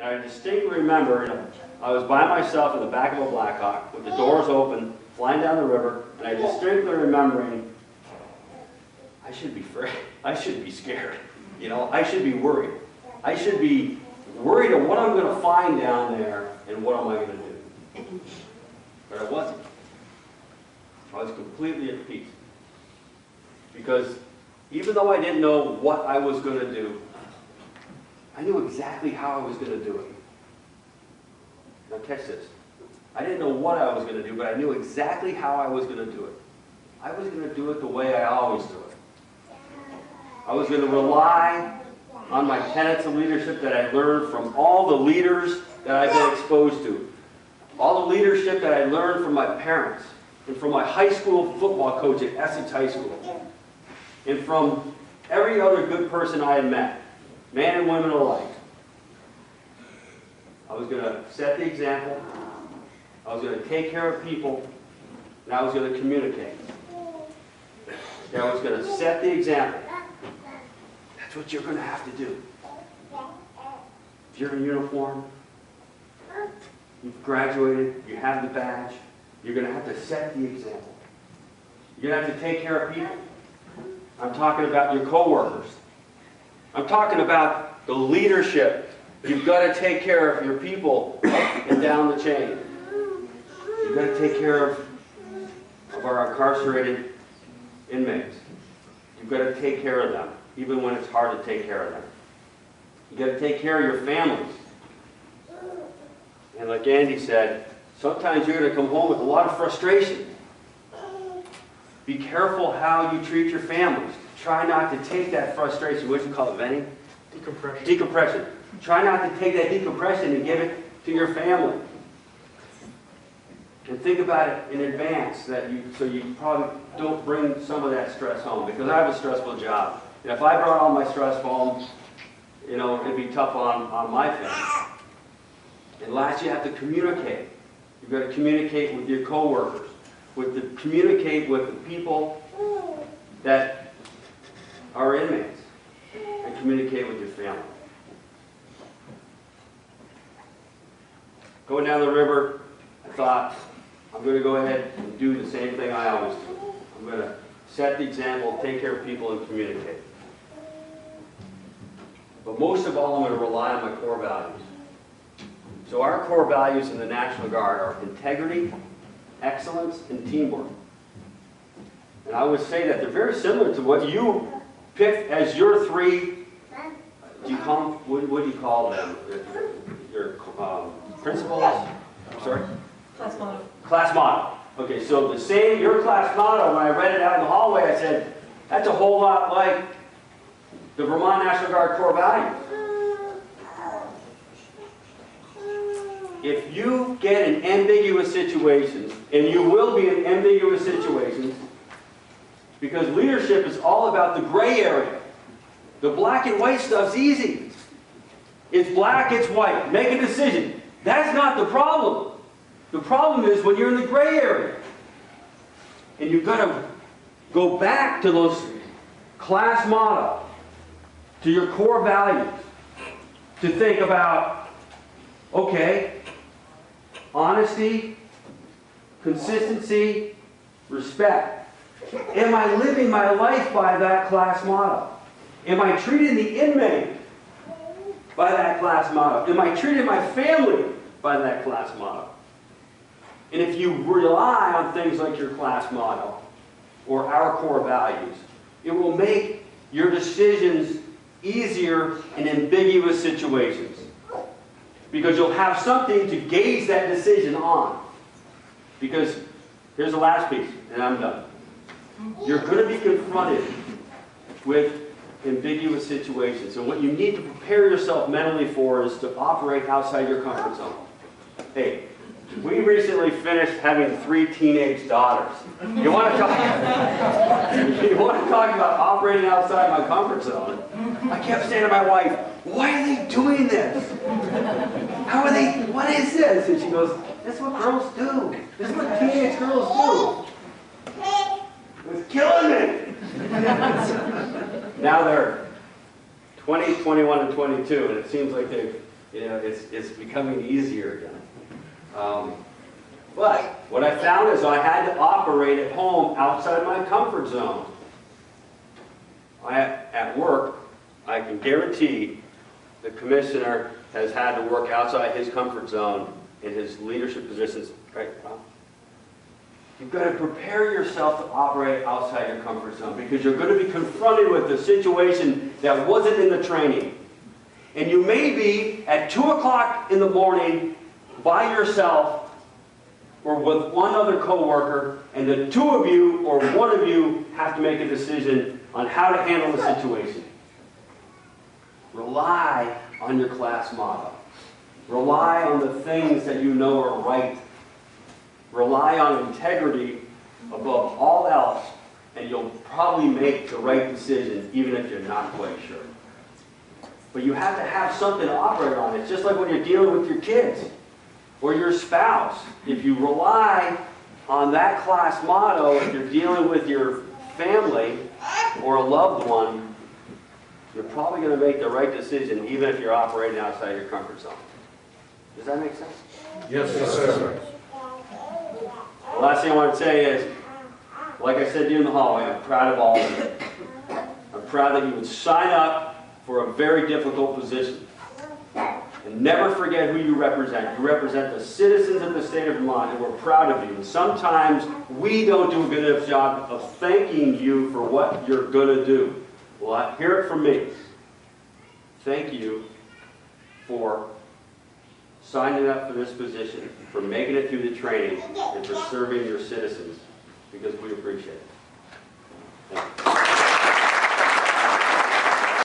And I distinctly remember, I was by myself in the back of a Blackhawk with the doors open, flying down the river, and I distinctly remembering, I should be afraid. I should be scared. You know, I should be worried. I should be worried of what I'm going to find down there and what am I going to do. But I wasn't. I was completely at peace. Because even though I didn't know what I was going to do, I knew exactly how I was going to do it. Now catch this. I didn't know what I was going to do, but I knew exactly how I was going to do it. I was going to do it the way I always do it. I was going to rely on my tenets of leadership that I learned from all the leaders that I've been exposed to. All the leadership that I learned from my parents, and from my high school football coach at Essex High School, and from every other good person I had met, man and women alike. I was going to set the example, I was going to take care of people, and I was going to communicate. And I was going to set the example. That's what you're going to have to do. If you're in uniform, you've graduated, you have the badge, you're going to have to set the example. You're going to have to take care of people. I'm talking about your coworkers. I'm talking about the leadership. You've got to take care of your people up and down the chain. You've got to take care of our incarcerated inmates. You've got to take care of them, even when it's hard to take care of them. You've got to take care of your families. And like Andy said, sometimes you're going to come home with a lot of frustration. Be careful how you treat your families. Try not to take that frustration. What do you call it, venting? Decompression. Decompression. Try not to take that decompression and give it to your family. And think about it in advance, so you probably don't bring some of that stress home. Because I have a stressful job. And if I brought all my stress home, you know, it'd be tough on my family. And last, you have to communicate. You've got to communicate with your coworkers, communicate with the people that are inmates, and communicate with your family. Going down the river, I thought, I'm going to go ahead and do the same thing I always do. I'm going to set the example, take care of people, and communicate. But most of all, I'm going to rely on my core values. So our core values in the National Guard are integrity, excellence, and teamwork. And I would say that they're very similar to what you picked as your three, do you call them, what do you call them? Your principles? I'm sorry? Class motto. Class motto. Okay, so the same, your class motto, when I read it out in the hallway, I said, that's a whole lot like the Vermont National Guard core values. If you get in ambiguous situations, and you will be in ambiguous situations, because leadership is all about the gray area. The black and white stuff's easy. It's black, it's white. Make a decision. That's not the problem. The problem is when you're in the gray area. And you've got to go back to those class motto, to your core values, to think about, okay, honesty, consistency, respect. Am I living my life by that class motto? Am I treating the inmate by that class motto? Am I treating my family by that class motto? And if you rely on things like your class motto or our core values, it will make your decisions easier in ambiguous situations. Because you'll have something to gauge that decision on. Because here's the last piece, and I'm done. You're going to be confronted with ambiguous situations. And what you need to prepare yourself mentally for is to operate outside your comfort zone. Hey, we recently finished having 3 teenage daughters. You want to talk about operating outside my comfort zone? I kept saying to my wife, why are they doing this? How are they, what is this? And she goes, that's what girls do. This is what teenage girls do. It was killing me. Now they're 20, 21, and 22, and it seems like they've You know, it's becoming easier again. But what I found is I had to operate at home outside my comfort zone. At work, I can guarantee the commissioner has had to work outside his comfort zone in his leadership positions. Right, Rob? You've got to prepare yourself to operate outside your comfort zone because you're going to be confronted with a situation that wasn't in the training. And you may be at 2 o'clock in the morning by yourself or with one other coworker, and the two of you or one of you have to make a decision on how to handle the situation. Rely on your class motto. Rely on the things that you know are right. Rely on integrity above all else, and you'll probably make the right decision even if you're not quite sure. But you have to have something to operate on. It's just like when you're dealing with your kids or your spouse. If you rely on that class motto, if you're dealing with your family or a loved one, you're probably going to make the right decision even if you're operating outside your comfort zone. Does that make sense? Yes, sir. The last thing I want to say is, like I said to you in the hallway, I'm proud of all of you. I'm proud that you would sign up for a very difficult position. And never forget who you represent. You represent the citizens of the state of Vermont, and we're proud of you. And sometimes we don't do a good enough job of thanking you for what you're going to do. Well, hear it from me. Thank you for signing up for this position, for making it through the training, and for serving your citizens, because we appreciate it. Thank you.